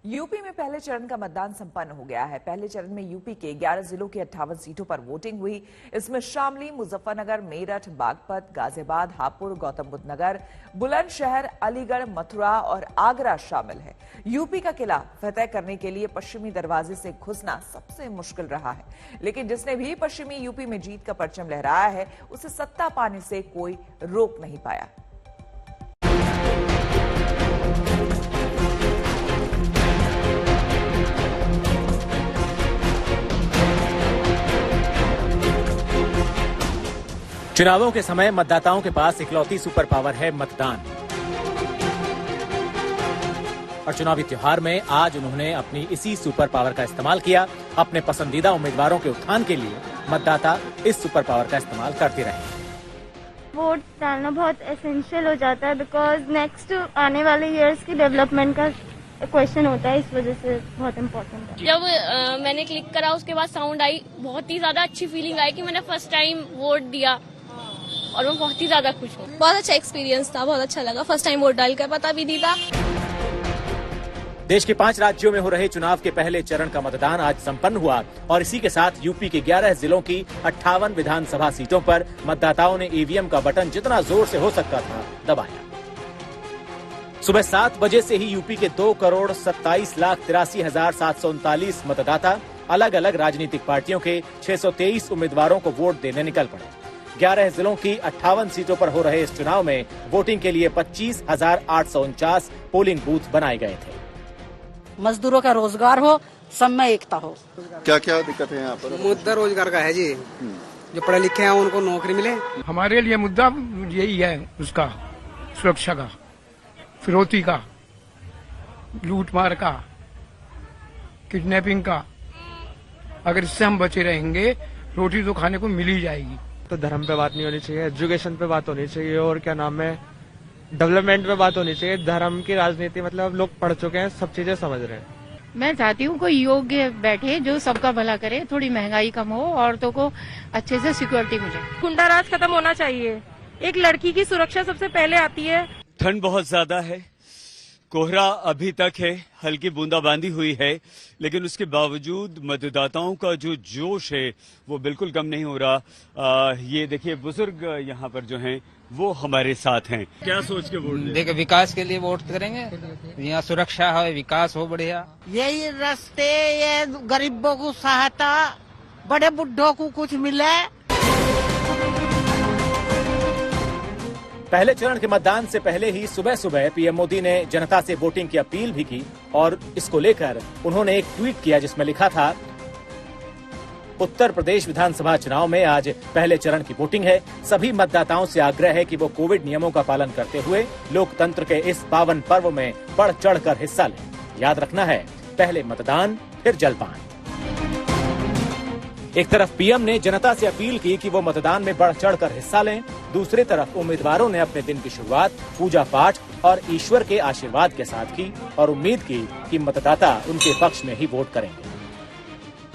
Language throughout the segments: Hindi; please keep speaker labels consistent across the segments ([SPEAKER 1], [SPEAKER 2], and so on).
[SPEAKER 1] यूपी में पहले चरण का मतदान संपन्न हो गया है। पहले चरण में यूपी के 11 जिलों की 58 सीटों पर वोटिंग हुई। इसमें शामली, मुजफ्फरनगर, मेरठ, बागपत, गाजियाबाद, हापुड़, गौतम बुद्ध नगर, बुलंदशहर, अलीगढ़, मथुरा और आगरा शामिल है। यूपी का किला फतेह करने के लिए पश्चिमी दरवाजे से घुसना सबसे मुश्किल रहा है, लेकिन जिसने भी पश्चिमी यूपी में जीत का परचम लहराया है, उसे सत्ता पाने से कोई रोक नहीं पाया।
[SPEAKER 2] चुनावों के समय मतदाताओं के पास इकलौती सुपर पावर है मतदान। और चुनावी त्योहार में आज उन्होंने अपनी इसी सुपर पावर का इस्तेमाल किया। अपने पसंदीदा उम्मीदवारों के उत्थान के लिए मतदाता इस सुपर पावर का इस्तेमाल करते रहे।
[SPEAKER 3] वोट डालना बहुत एसेंशियल हो जाता है, बिकॉज नेक्स्ट आने वाले इयर्स की डेवलपमेंट का क्वेश्चन होता है, इस वजह से बहुत इम्पोर्टेंट है।
[SPEAKER 4] जब मैंने क्लिक करा, उसके बाद साउंड आई, बहुत ही ज्यादा अच्छी फीलिंग आई कि मैंने फर्स्ट टाइम वोट दिया और मैं बहुत ही ज्यादा खुश हूँ।
[SPEAKER 5] बहुत अच्छा एक्सपीरियंस था, बहुत अच्छा लगा। फर्स्ट टाइम वोट डाल कर पता भी नहीं था।
[SPEAKER 2] देश के 5 राज्यों में हो रहे चुनाव के पहले चरण का मतदान आज संपन्न हुआ और इसी के साथ यूपी के 11 जिलों की 58 विधानसभा सीटों पर मतदाताओं ने ईवीएम का बटन जितना जोर से हो सकता था दबाया। सुबह 7 बजे से ही यूपी के 2,27,83,739 मतदाता अलग अलग राजनीतिक पार्टियों के 623 उम्मीदवारों को वोट देने निकल पड़े। 11 जिलों की 58 सीटों पर हो रहे इस चुनाव में वोटिंग के लिए 25,849 पोलिंग बूथ बनाए गए थे।
[SPEAKER 6] मजदूरों का रोजगार हो, सब में एकता हो।
[SPEAKER 7] क्या क्या दिक्कत है यहाँ पर?
[SPEAKER 8] मुद्दा रोजगार का है जी, जो पढ़े लिखे हैं उनको नौकरी मिले।
[SPEAKER 9] हमारे लिए मुद्दा यही है, उसका सुरक्षा का, फिरौती का, लूटमार का, किडनैपिंग का। अगर इससे हम बचे रहेंगे, रोटी तो खाने को मिल ही जाएगी।
[SPEAKER 10] तो धर्म पे बात नहीं होनी चाहिए, एजुकेशन पे बात होनी चाहिए और क्या नाम है, डेवलपमेंट पे बात होनी चाहिए। धर्म की राजनीति मतलब लोग पढ़ चुके हैं, सब चीजें समझ रहे हैं।
[SPEAKER 11] मैं चाहती हूँ कोई योग्य बैठे जो सबका भला करे, थोड़ी महंगाई कम हो, औरतों को अच्छे से सिक्योरिटी मिले।
[SPEAKER 12] गुंडा राज खत्म होना चाहिए। एक लड़की की सुरक्षा सबसे पहले आती है।
[SPEAKER 13] ठंड बहुत ज्यादा है, कोहरा अभी तक है, हल्की बूंदाबांदी हुई है, लेकिन उसके बावजूद मतदाताओं का जो जोश है वो बिल्कुल कम नहीं हो रहा। ये देखिए, बुजुर्ग यहाँ पर जो हैं वो हमारे साथ हैं। क्या सोच के वोट दें?
[SPEAKER 14] देखिए, विकास के लिए वोट करेंगे। यहाँ सुरक्षा है, विकास हो बढ़िया।
[SPEAKER 15] यही रास्ते, ये गरीबों को सहायता, बड़े बुढ़ों को कुछ मिले।
[SPEAKER 2] पहले चरण के मतदान से पहले ही सुबह सुबह पीएम मोदी ने जनता से वोटिंग की अपील भी की और इसको लेकर उन्होंने एक ट्वीट किया जिसमें लिखा था, उत्तर प्रदेश विधानसभा चुनाव में आज पहले चरण की वोटिंग है। सभी मतदाताओं से आग्रह है कि वो कोविड नियमों का पालन करते हुए लोकतंत्र के इस पावन पर्व में बढ़ चढ़कर हिस्सा लें। याद रखना है, पहले मतदान फिर जलपान। एक तरफ पीएम ने जनता से अपील की कि वो मतदान में बढ़ चढ़कर हिस्सा लें, दूसरी तरफ उम्मीदवारों ने अपने दिन की शुरुआत पूजा पाठ और ईश्वर के आशीर्वाद के साथ की और उम्मीद की कि मतदाता उनके पक्ष में ही वोट करेंगे।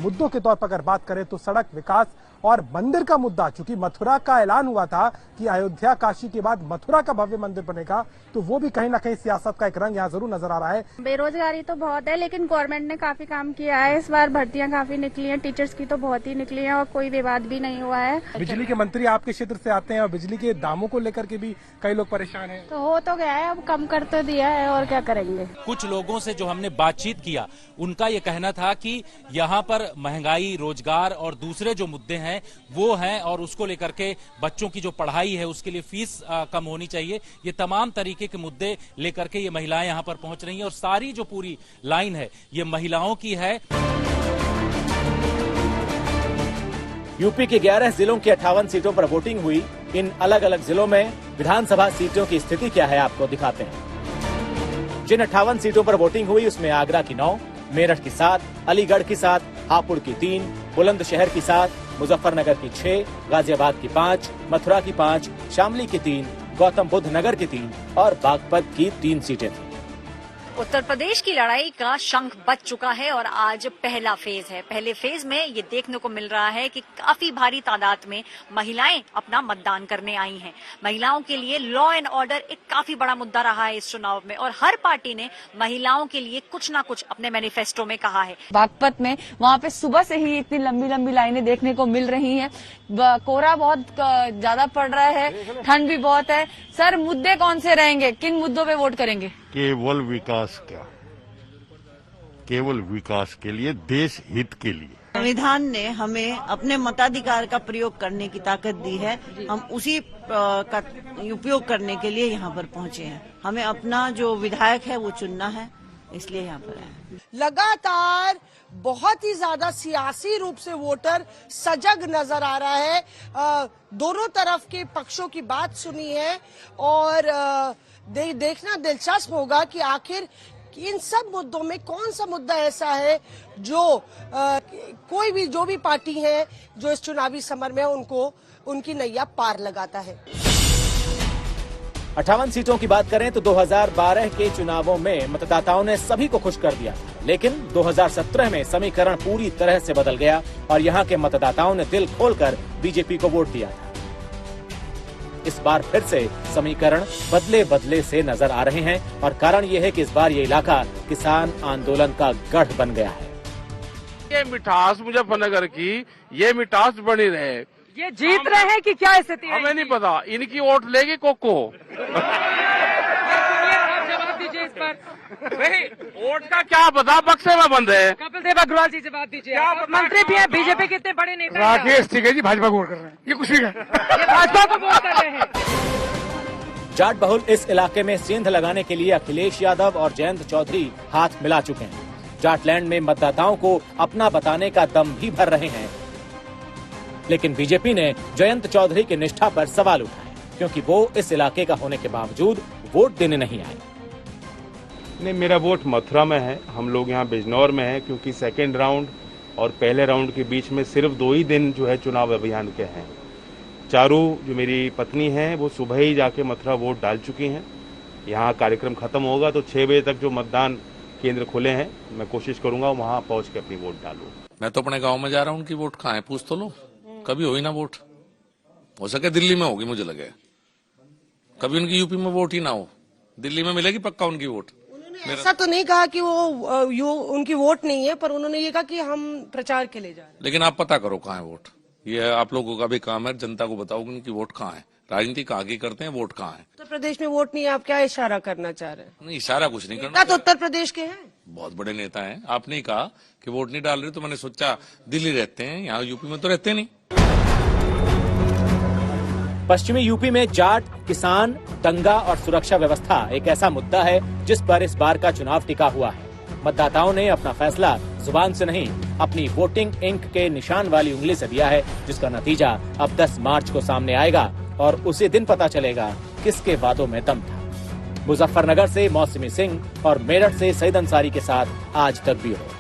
[SPEAKER 16] मुद्दों के तौर पर अगर बात करें तो सड़क, विकास और मंदिर का मुद्दा, चूंकि मथुरा का ऐलान हुआ था कि अयोध्या, काशी के बाद मथुरा का भव्य मंदिर बनेगा, तो वो भी कहीं ना कहीं सियासत का एक रंग यहाँ जरूर नजर आ रहा है।
[SPEAKER 3] बेरोजगारी तो बहुत है, लेकिन गवर्नमेंट ने काफी काम किया है। इस बार भर्तियां काफी निकली हैं, टीचर्स की तो बहुत ही निकली हैं और कोई विवाद भी नहीं हुआ है।
[SPEAKER 16] बिजली के मंत्री आपके क्षेत्र से आते हैं और बिजली के दामों को लेकर के भी कई लोग परेशान हैं।
[SPEAKER 3] तो हो तो गया है, अब कम कर तो दिया है और क्या करेंगे।
[SPEAKER 17] कुछ लोगों से जो हमने बातचीत किया, उनका ये कहना था कि यहाँ पर महंगाई, रोजगार और दूसरे जो मुद्दे हैं वो हैं और उसको लेकर के बच्चों की जो पढ़ाई है उसके लिए फीस कम होनी चाहिए। ये तमाम तरीके के मुद्दे लेकर के ये महिलाएं यहाँ पर पहुंच रही हैं और सारी जो पूरी लाइन है ये महिलाओं की है।
[SPEAKER 2] यूपी के 11 जिलों की 58 सीटों पर वोटिंग हुई। इन अलग अलग जिलों में विधानसभा सीटों की स्थिति क्या है आपको दिखाते हैं। जिन 58 सीटों पर वोटिंग हुई उसमें आगरा की 9, मेरठ की 7, अलीगढ़ की 7, हापुड़ की 3, बुलंदशहर की 7, मुजफ्फरनगर की 6, गाजियाबाद की 5, मथुरा की 5, शामली की 3, गौतम बुद्ध नगर की 3 और बागपत की 3 सीटें थी।
[SPEAKER 18] उत्तर प्रदेश की लड़ाई का शंख बज चुका है और आज पहला फेज है। पहले फेज में ये देखने को मिल रहा है कि काफी भारी तादाद में महिलाएं अपना मतदान करने आई हैं। महिलाओं के लिए लॉ एंड ऑर्डर एक काफी बड़ा मुद्दा रहा है इस चुनाव में और हर पार्टी ने महिलाओं के लिए कुछ ना कुछ अपने मैनिफेस्टो में कहा है।
[SPEAKER 19] बागपत में वहाँ पे सुबह से ही इतनी लंबी लंबी लाइनें देखने को मिल रही हैं। कोहरा बहुत ज्यादा पड़ रहा है, ठंड भी बहुत है। सर, मुद्दे कौन से रहेंगे, किन मुद्दों पे वोट करेंगे?
[SPEAKER 20] केवल विकास क्या, केवल विकास के लिए, देश हित के लिए।
[SPEAKER 15] संविधान ने हमें अपने मताधिकार का प्रयोग करने की ताकत दी है। हम उसी का उपयोग करने के लिए यहाँ पर पहुँचे हैं। हमें अपना जो विधायक है वो चुनना है, इसलिए यहाँ पर आए।
[SPEAKER 21] लगातार बहुत ही ज्यादा सियासी रूप से वोटर सजग नजर आ रहा है। दोनों तरफ के पक्षों की बात सुनी है और देखना दिलचस्प होगा कि आखिर इन सब मुद्दों में कौन सा मुद्दा ऐसा है जो जो भी पार्टी है जो इस चुनावी समर में उनकी नैया पार लगाता है।
[SPEAKER 2] 58 सीटों की बात करें तो 2012 के चुनावों में मतदाताओं ने सभी को खुश कर दिया, लेकिन 2017 में समीकरण पूरी तरह से बदल गया और यहाँ के मतदाताओं ने दिल खोलकर बीजेपी को वोट दिया था। इस बार फिर से समीकरण बदले बदले से नजर आ रहे हैं और कारण ये है कि इस बार ये इलाका किसान आंदोलन का गढ़ बन गया है।
[SPEAKER 22] ये मिठास मुजफ्फरनगर की, ये मिठास बनी रहे।
[SPEAKER 12] ये जीत रहे हैं कि क्या स्थिति है?
[SPEAKER 22] हमें नहीं पता, इनकी वोट लेगी कोको।
[SPEAKER 12] जवाब दीजिए इस पर।
[SPEAKER 22] वोट का क्या पता, बक्से में बंद है।
[SPEAKER 12] कपिल देव अग्रवाल जी जवाब दीजिए। मंत्री भी है, बीजेपी के इतने बड़े नेता
[SPEAKER 9] राकेश ठीक है जी, भाजपा को वोट कर रहे हैं, ये कुछ भी है।
[SPEAKER 12] ये भाजपा को वोट कर रहे हैं।
[SPEAKER 2] जाट बहुल इस इलाके में सेंध लगाने के लिए अखिलेश यादव और जयंत चौधरी हाथ मिला चुके हैं। जाटलैंड में मतदाताओं को अपना बताने का दम भी भर रहे हैं, लेकिन बीजेपी ने जयंत चौधरी की निष्ठा पर सवाल उठाए क्योंकि वो इस इलाके का होने के बावजूद वोट देने नहीं आए।
[SPEAKER 23] नहीं, मेरा वोट मथुरा में है। हम लोग यहाँ बिजनौर में हैं क्योंकि सेकेंड राउंड और पहले राउंड के बीच में सिर्फ 2 ही दिन जो है चुनाव अभियान के हैं। चारू जो मेरी पत्नी है वो सुबह ही जाके मथुरा वोट डाल चुकी हैं। यहाँ कार्यक्रम खत्म होगा तो 6 बजे तक जो मतदान केंद्र खुले हैं मैं कोशिश करूंगा वहाँ पहुँच के अपनी वोट डालूं।
[SPEAKER 24] मैं तो अपने गाँव में जा रहा हूँ, उनकी वोट कहाँ है पूछ तो लो। कभी हुई ना वोट, हो सके दिल्ली में होगी, मुझे लगे कभी उनकी यूपी में वोट ही ना हो, दिल्ली में मिलेगी पक्का उनकी वोट।
[SPEAKER 21] ऐसा तो नहीं कहा कि वो उनकी वोट नहीं है, पर उन्होंने ये कहा कि हम प्रचार के लिए जा रहे हैं।
[SPEAKER 24] लेकिन आप पता करो कहाँ है वोट, ये आप लोगों का भी काम है, जनता को बताओ कि उनकी वोट कहाँ है। राजनीति आगे करते हैं, वोट कहाँ है।
[SPEAKER 21] उत्तर प्रदेश में वोट नहीं है, आप क्या इशारा करना चाह रहे हैं?
[SPEAKER 24] नहीं, इशारा कुछ नहीं करना।
[SPEAKER 21] तो उत्तर प्रदेश के हैं,
[SPEAKER 24] बहुत बड़े नेता हैं। आपने ही कहा कि वोट नहीं डाल रहे, तो मैंने सोचा दिल्ली रहते हैं, यहाँ यूपी में तो रहते नहीं।
[SPEAKER 2] पश्चिमी यूपी में जाट, किसान, दंगा और सुरक्षा व्यवस्था एक ऐसा मुद्दा है जिस पर इस बार का चुनाव टिका हुआ है। मतदाताओं ने अपना फैसला जुबान से नहीं, अपनी वोटिंग इंक के निशान वाली उंगली से दिया है, जिसका नतीजा अब 10 मार्च को सामने आएगा और उसी दिन पता चलेगा किसके वादों में दम था। मुजफ्फरनगर से मौसमी सिंह और मेरठ से सईद अंसारी के साथ आज तक ब्यूरो।